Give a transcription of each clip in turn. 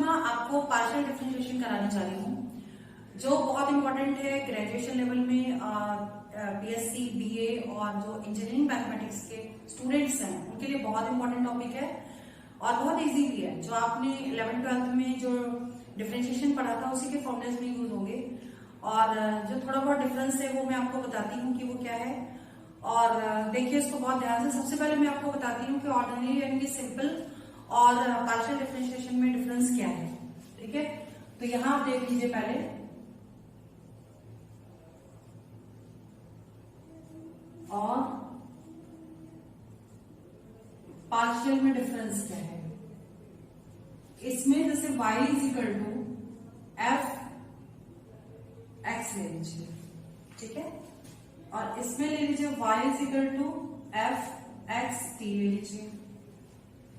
मैं आपको partial differentiation कराने जा रही हूँ, जो बहुत इंपॉर्टेंट है ग्रेजुएशन लेवल में। बीएससी, बीए और जो इंजीनियरिंग मैथमेटिक्स के स्टूडेंट्स हैं उनके लिए बहुत इंपॉर्टेंट टॉपिक है और बहुत इजी भी है। जो आपने 11th-12th में जो डिफरेंशिएशन पढ़ा था उसी के फॉर्मूलेज में यूज होंगे और जो थोड़ा बहुत डिफरेंस है वो मैं आपको बताती हूँ कि वो क्या है। और देखिए इसको बहुत ध्यान से। सबसे पहले मैं आपको बताती हूँ कि ऑर्डिनरी यानी कि सिंपल और पार्शियल डिफरेंशिएशन में डिफरेंस क्या है। ठीक है, तो यहां आप देख लीजिए पहले और पार्शियल में डिफरेंस क्या है। इसमें जैसे y is equal to f x ले लीजिए, ठीक है, और इसमें ले लीजिए y is equal to f x t ले लीजिए।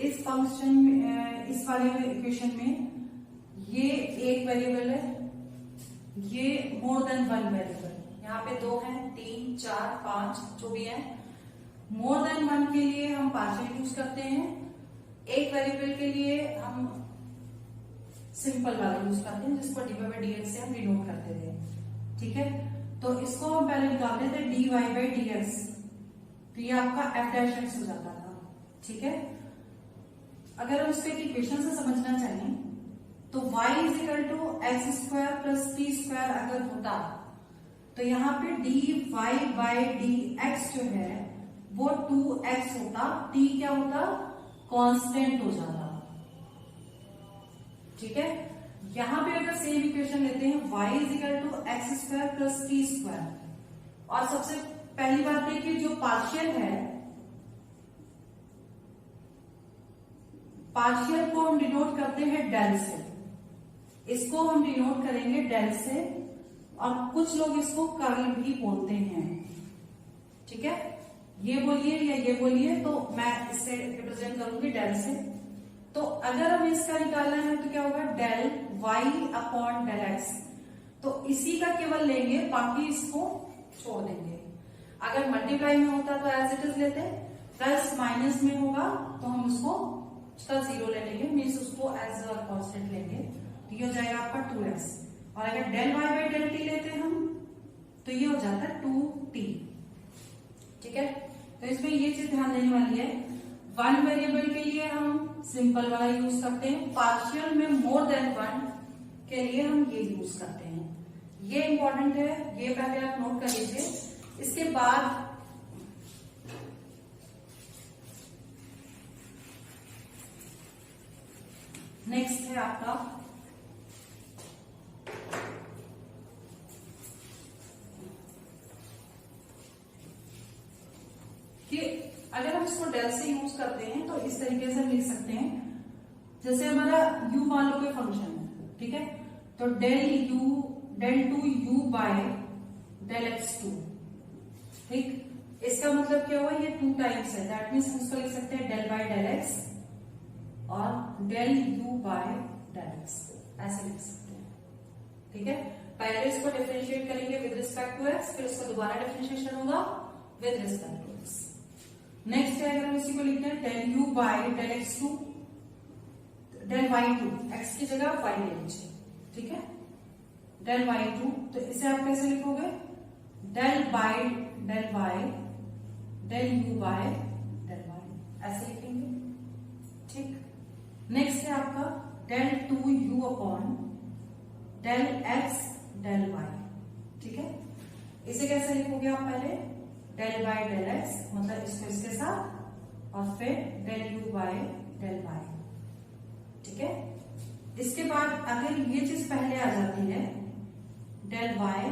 इस फंक्शन में, इस वाले इक्वेशन में ये एक वेरिएबल है, ये मोर देन वन वेरिएबल। यहाँ पे 2 हैं, 3, 4, 5 जो भी है। मोर देन वन के लिए हम पार्शियल यूज करते हैं, एक वेरिएबल के लिए हम सिंपल वाला यूज करते हैं जिसको डी बाई डी एक्स से हम डिनोट करते थे। ठीक है, तो इसको हम पहले निकालते थे d y by d x, तो ये आपका एफ डैश एक्स हो जाता था। ठीक है, अगर हम इसको एक इक्वेशन से समझना चाहें तो y is equal to x square plus t square अगर होता तो यहाँ पे d y by d x जो है वो 2x होता, t क्या होता, कांस्टेंट हो जाता। ठीक है, यहां पे अगर सेम इक्वेशन लेते हैं y is equal to x square plus t square, और सबसे पहली बात है कि जो पार्शियल है, पार्शियल को हम डिनोट करते हैं डेल से, इसको हम डिनोट करेंगे डेल से, और कुछ लोग इसको कर्ल भी बोलते हैं। ठीक है, ये बोलिए या ये बोलिए, तो मैं इससे रिप्रेजेंट करूंगी डेल से। तो अगर हमें इसका निकालना है तो क्या होगा, del y upon del x, तो इसी का केवल लेंगे, बाकी इसको छोड़ देंगे। अगर मल्टीप्लाई में होता तो एज इट इज लेते, प्लस माइनस में होगा तो हम उसका 0 ले लेंगे, मीन्स उसको एज कांस्टेंट लेंगे, तो ये हो जाएगा आपका 2x। और अगर del y by del t लेते हैं हम तो ये हो जाता है 2t। ठीक है, तो इसमें ये चीज ध्यान देने वाली है, वन वेरिएबल के लिए हम सिंपल वाला यूज करते हैं, पार्शियल में मोर देन वन के लिए हम ये यूज करते हैं। ये इंपॉर्टेंट है, ये पहले आप नोट कर लीजिए। इसके बाद नेक्स्ट है आपका कि अगर हम इसको डेल से यूज करते हैं तो इस तरीके से लिख सकते हैं, जैसे हमारा u मान लो कोई फंक्शन है, ठीक है, तो del two u by del x two. ठीक, इसका मतलब क्या हुआ, ये 2 टाइम्स है, दैट मीन्स हम इसको लिख सकते हैं डेल बाय डेल एक्स और del u by del x, ऐसे लिख सकते हैं। ठीक है, पहले इसको डिफरेंशिएट करेंगे विद रिस्पेक्ट टू एक्स, फिर उसका दोबारा डिफरेंशिएशन होगा with respect to x. Next है, अगर हम इसी को लिखते हैं del u by del x two, del y two, x की जगह वाई ले लीजिए। ठीक है, डेल वाई टू, तो इसे आप कैसे लिखोगे, del by del y del u by del y, ऐसे लिखेंगे। ठीक, नेक्स्ट है आपका del two u upon del x del y. ठीक है, इसे कैसे लिखोगे आप, पहले डेल बाय डेल एक्स, मतलब इसको इसके साथ, और फिर del u by del y. ठीक है, इसके बाद अगर ये चीज पहले आ जाती है डेल वाई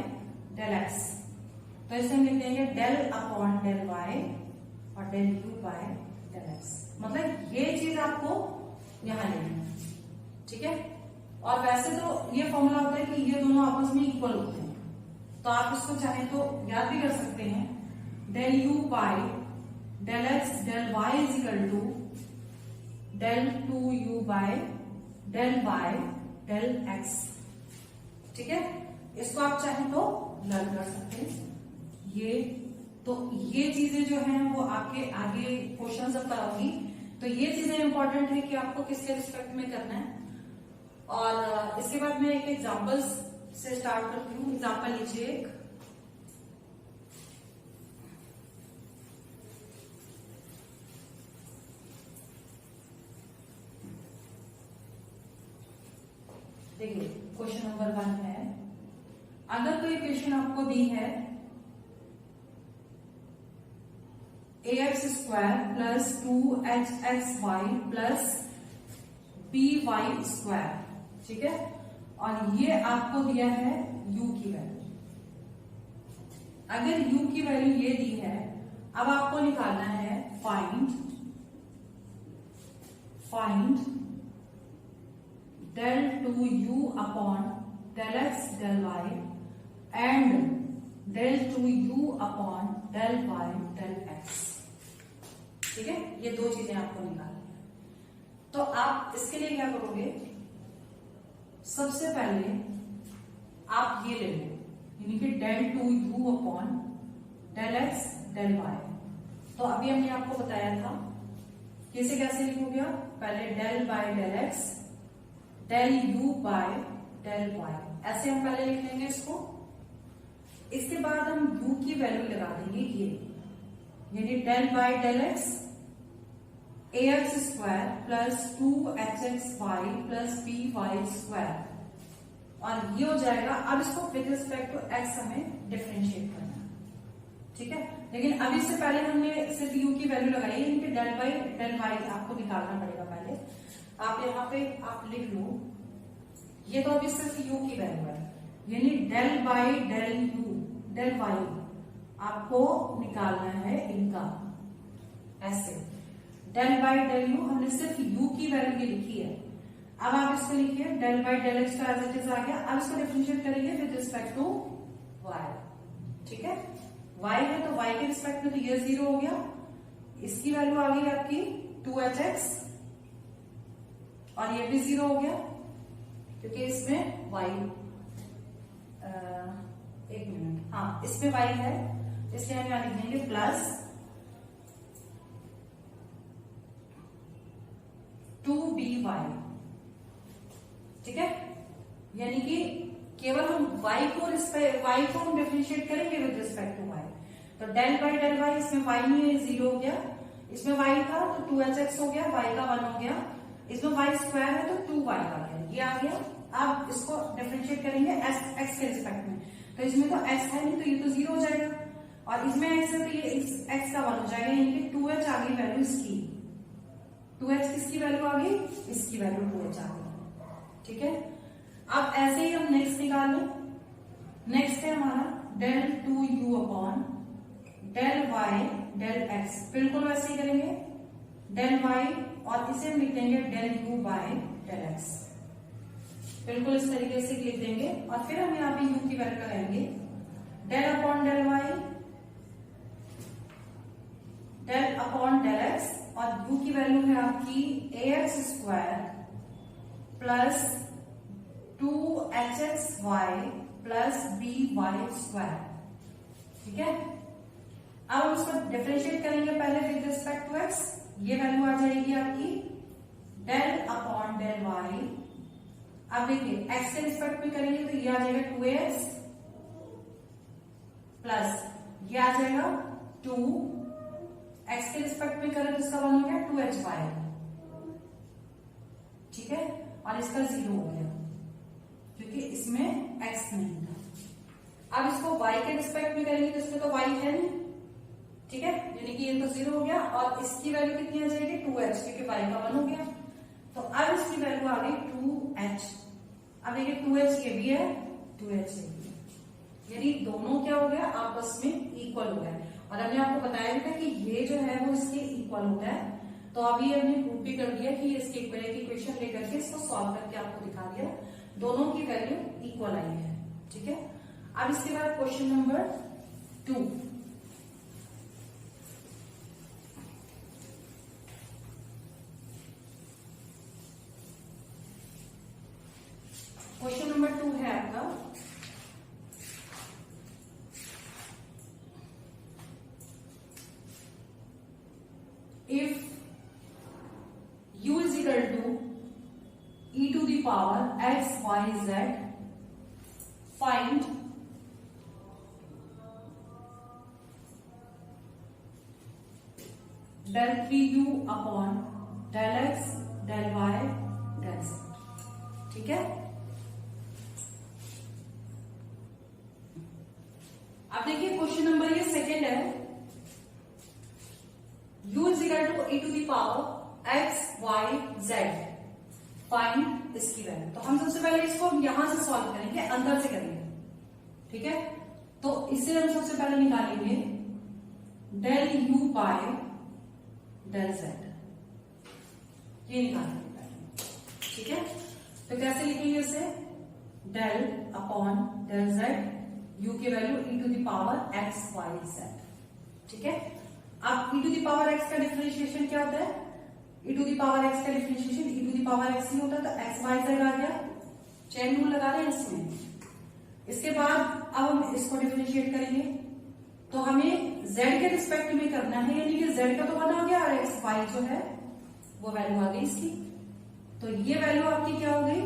डेल एक्स, तो इसे हम लिख देंगे डेल अपॉन डेल वाई और del u by del x, मतलब ये चीज आपको यहां लेनी है। ठीक है, और वैसे तो ये फॉर्मूला होता है कि ये दोनों आपस में इक्वल होते हैं, तो आप इसको चाहे तो याद भी कर सकते हैं, del u by del x del y is equal to del two u by del y del x. ठीक है, इसको आप चाहे तो लर्न कर सकते हैं। ये चीजें जो हैं वो आपके आगे क्वेश्चन जब कराऊंगी, तो ये चीजें इंपॉर्टेंट है कि आपको किसके रिस्पेक्ट में करना है। और इसके बाद मैं एक एग्जांपल से स्टार्ट करती हूँ। एग्जांपल लीजिए एक, देखिए क्वेश्चन नंबर 1 है, अगर कोई इक्वेशन आपको दी है ax² plus 2hxy plus by², ठीक है, और ये आपको दिया है u की वैल्यू। अगर u की वैल्यू ये दी है, अब आपको निकालना है find del 2u upon del x del y and del 2u upon del y del x, ठीक है, ये दो चीजें आपको निकालनी है। तो आप इसके लिए क्या करोगे, सबसे पहले आप ये ले लो, यानी कि del 2u upon del x del y। तो अभी हमने आपको बताया था कि इसे कैसे लिखोगे आप, पहले del by del x del u by del y, ऐसे हम पहले लिख लेंगे इसको। इसके बाद हम u की वैल्यू लगा देंगे ये, यानी del by del x ax² plus 2hxy plus by², और ये हो जाएगा। अब इसको विद रिस्पेक्ट टू x हमें डिफरेंशिएट करना है, ठीक है, लेकिन अभी से पहले हमने सिर्फ u की वैल्यू लगाई है, इनके del बाय del y आपको निकालना पड़ेगा। पहले आप यहाँ पे आप लिख लो, ये तो अभी सिर्फ u की वैल्यू है, यानी del by del u del y आपको निकालना है इनका, ऐसे del बाय del u हमने सिर्फ u की वैल्यू की लिखी है। अब आप इसको लिखिए del बाय del x तो एज इट इज आ गया। अब इसको डिफरेंशिएट करेंगे विद रिस्पेक्ट टू y, ठीक है, y है तो y के रिस्पेक्ट में तो ये 0 हो गया, इसकी वैल्यू आ गई आपकी 2hx और ये भी 0 हो गया क्योंकि इसमें y, एक मिनट, हाँ इसमें y है, इसलिए हम यहां लिख देंगे प्लस 2by, ठीक है, यानी कि केवल हम y को हम डिफरेंशिएट करेंगे विद रिस्पेक्ट टू y। तो del बाय del y, इसमें y नहीं है, 0 हो गया, इसमें y था तो 2hx हो गया, y का 1 हो गया, इसमें y² है तो 2y आ गया, ये आ गया। अब इसको डिफरेंशिएट करेंगे x के रिस्पेक्ट में, तो इसमें तो x है नहीं तो ये तो 0 हो जाएगा, और इसमें x है तो ये x का 1 हो जाएगा, यानी कि 2h आ गई वैल्यू इसकी, 2h किसकी वैल्यू आ गई, इसकी वैल्यू 2h आ गई, ठीक है। अब ऐसे ही हम नेक्स्ट निकाल लें, नेक्स्ट है हमारा del 2u upon del y del x, बिल्कुल वैसे ही करेंगे del y और इसे हम लिख देंगे del u by del x, बिल्कुल इस तरीके से लिख देंगे, और फिर हम यहाँ पे u की वैल्यू लगाएंगे del upon del y del upon del x, और u की वैल्यू है आपकी ax² plus 2hxy plus by², ठीक है। अब हम इसको डिफरेंशिएट करेंगे पहले विद रिस्पेक्ट टू x, ये वैल्यू आ जाएगी आपकी del अपॉन del y। अब देखिए x के रिस्पेक्ट में करेंगे तो ये आ जाएगा 2x प्लस ये आ जाएगा 2, x के रिस्पेक्ट में करें तो इसका 1 हो गया 2hy, ठीक है, और इसका 0 हो गया क्योंकि इसमें x नहीं था। अब इसको y के रिस्पेक्ट में करेंगे तो इसमें तो y है नहीं, ठीक है, यानी कि ये तो 0 हो गया, और इसकी वैल्यू कितनी आ जाएगी 2h, क्योंकि y का 1 हो गया, तो अब इसकी वैल्यू आ गई 2h। अब देखिए 2h ये भी है, 2h ये भी है, यानी दोनों क्या हो गया आपस में इक्वल हो गए, और हमने आपको बताया भी था कि ये जो है वो इसके इक्वल होता है। तो अभी हमने प्रूव भी कर दिया कि इसके इक्वेशन लेकर के इसको सॉल्व करके आपको दिखा दिया, दोनों की वैल्यू इक्वल आई है, ठीक है। अब इसके बाद क्वेश्चन नंबर 2, क्वेश्चन नंबर 2 है आपका, if u is equal to e to the power x Y z find del 3u upon del x del y del z। ठीक है, अब देखिए क्वेश्चन नंबर ये सेकेंड है। u is equal to e to the power x y z find इसकी value. तो हम सबसे पहले इसको यहां से सॉल्व करेंगे, अंदर से करेंगे। ठीक है, तो इससे हम सबसे पहले निकालेंगे del u by del z, ये निकालेंगे पहले। ठीक है, तो कैसे लिखेंगे इसे, del upon del z, u की value e to the power x y z। ठीक है, अब e to the power x का डिफरेंशिएशन क्या होता है, e to the power x का differentiation e to the power x ही होता है, तो x y z आ गया, चेन रूल लगा रहे हैं इसमें। इसके बाद अब हम इसको डिफरेंशिएट करेंगे, तो हमें z के रिस्पेक्ट में करना है, यानी कि z का तो 1 आ गया और x y जो है वो वैल्यू आ गई इसकी। तो ये वैल्यू आपकी क्या हो गई,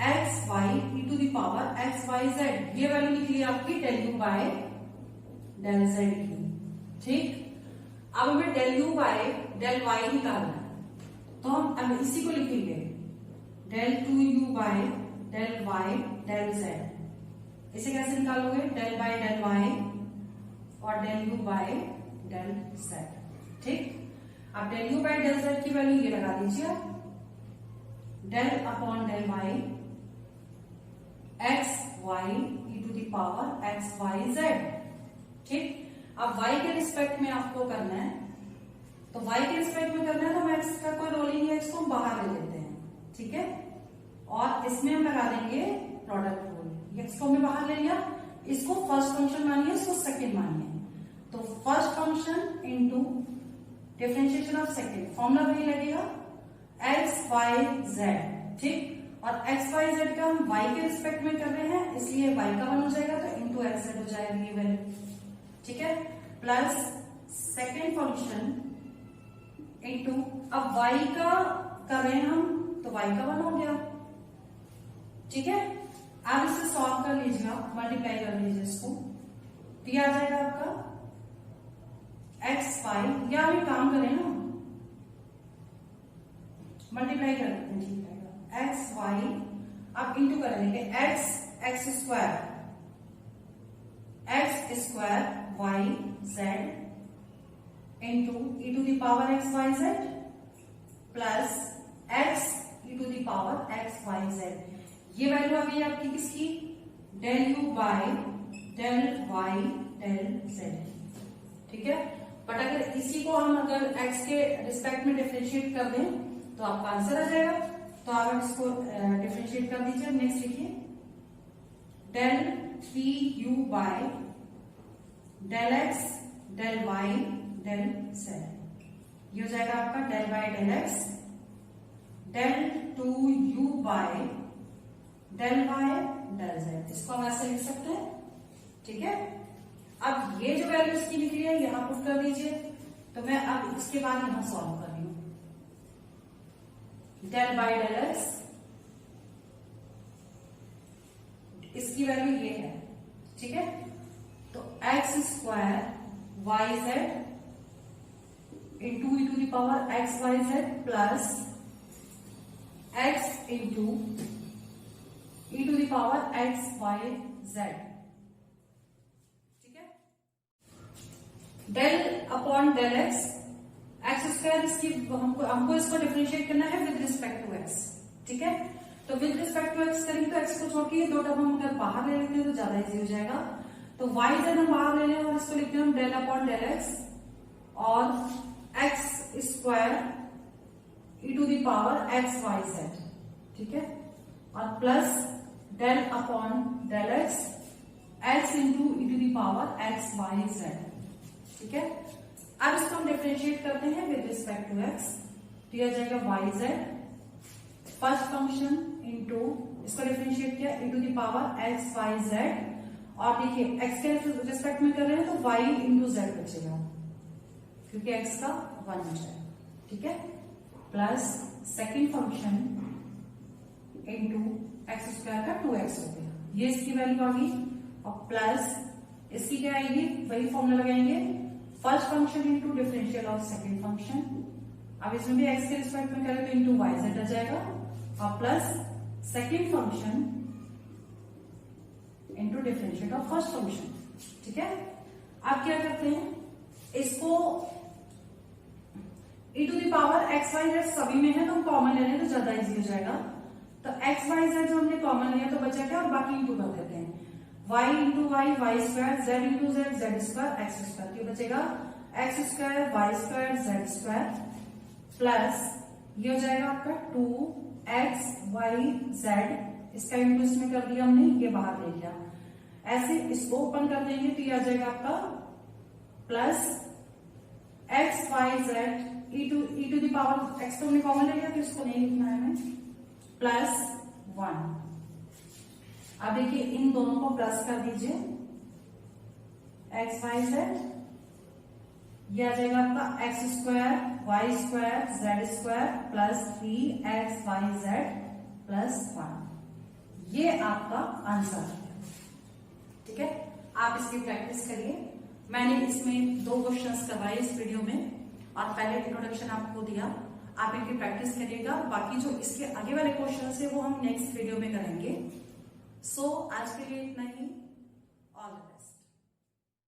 x y e to the power x Y z, ये वैल्यू निकली आपकी del u by del z की। ठीक, अब हमें del u by del y निकालना है, तो हम अब इसी को लिखेंगे del two u by del y del z. इसे कैसे निकालोगे, डेल बाय डेल वाई और del u by del z. ठीक, अब del u by del z की वैल्यू ये लगा दीजिए, del upon del y x y e to the power x Y z. ठीक, अब y के रिस्पेक्ट में आपको करना है, तो y के रिस्पेक्ट में करना है तो हम x का कोई रोल ही नहीं है, इसको हम बाहर ले लेते हैं। ठीक है, और इसमें हम लगा देंगे प्रोडक्ट रूल। x को हमने बाहर ले लिया, इसको फर्स्ट फंक्शन मानिए, इसको सेकेंड मानिए, तो first function into differentiation of second, formula वही लगेगा एक्स वाई जेड। ठीक, और एक्स वाई जेड का हम y के रिस्पेक्ट में कर रहे हैं, इसलिए y का 1 हो जाएगा, तो इंटू एक्स जेड हो जाएगी ये वैल्यू। ठीक है, प्लस सेकेंड फंक्शन इंटू, अब y का कर रहे हैं हम, तो y का 1 हो गया। ठीक है, आप इसे सॉल्व कर लीजिए, आप मल्टीप्लाई कर लीजिए इसको, तो ये आ जाएगा आपका एक्स वाई, या हम काम करें ना, मल्टीप्लाई कर देते हैं, ठीक है, एक्स वाई, अब इंटू कर देंगे x square y z into e to the power x Y z plus x e to the power x Y z. ये वैल्यू आ गई आपकी किसकी, del u by del y del z. ठीक है, बट अगर इसी को हम अगर x के रिस्पेक्ट में डिफरेंशिएट कर दें तो आपका आंसर आ जाएगा। तो आप इसको डिफरेंशिएट कर दीजिए। नेक्स्ट लिखिए del 3u by del x del y del z, ये हो जाएगा आपका del by del x, del 2u by del y del z, इसको हम ऐसे लिख सकते हैं। ठीक है, अब ये जो वैल्यू इसकी निकली है यहां पुट कर दीजिए, तो मैं अब इसके बाद यहां सॉल्व कर रही हूं, डेल बाय डेल एक्स, इसकी वैल्यू ये है। ठीक है, तो x square y z into e to the power x Y z plus x into e to the power x Y z. Del upon del x, x square, इसकी हमको इसको differentiate करना है विद रिस्पेक्ट टू एक्स। ठीक है, तो with respect to x करेंगे तो एक्स को छोड़ के दो टर्म हम अगर बाहर ले लेते हैं तो ज्यादा इजी हो जाएगा। तो वाई जेड हम बाहर ले लें और इसको लिखते हैं डेल अपॉन डेल एक्स और x square e to the power x Y z. ठीक है, और plus del upon del x x into e to the power x Y z. ठीक है, अब इसको हम डिफरेंशिएट करते हैं विद रिस्पेक्ट टू एक्स, तो यह जाएगा Y Z first function into, इसको डिफरेंशिएट किया e to the power x Y Z, और देखिए एक्स के रिस्पेक्ट में कर रहे हैं तो वाई इंटू जेड बचेगा क्योंकि एक्स का 1 हो जाएगा। ठीक है, plus second function into x square का 2x हो गया, ये इसकी वैल्यू आ गई। और प्लस इसकी क्या आएगी, वही फॉर्मूला लगाएंगे, first function into differential of second function. अब इसमें भी x के रिस्पेक्ट में करें तो इंटू वाई जेड आ जाएगा, और plus second function into differential of first function. ठीक है, आप क्या करते हैं, इसको e to the power x Y z सभी में है तो हम कॉमन ले लें तो ज्यादा इजी हो जाएगा। तो एक्स वाई जेड जो हमने कॉमन लिया तो बचा क्या, और बाकी इंटू कर देते हैं, y into y y square, z into z z square, x square, क्या बचेगा x square y square z square, plus ये हो जाएगा आपका 2x y z, इसका इंटू इसमें कर दिया हमने, ये बाहर ले लिया, ऐसे इसको ओपन कर देंगे तो ये आ जाएगा आपका plus x Y z e to the power x तो हमने कॉमन ले लिया तो इसको नहीं लिखना है हमें, प्लस 1। अब देखिए इन दोनों को प्लस कर दीजिए, एक्स वाई जेड, ये आ जाएगा आपका x square y square z square plus 3x y z plus 1, ये आपका आंसर है। ठीक है, आप इसकी प्रैक्टिस करिए। मैंने इसमें 2 क्वेश्चंस करवाए इस वीडियो में, और पहले इंट्रोडक्शन आपको दिया, आप इनकी प्रैक्टिस करिएगा। बाकी जो इसके आगे वाले क्वेश्चंस है वो हम नेक्स्ट वीडियो में करेंगे। सो आज के लिए इतना ही।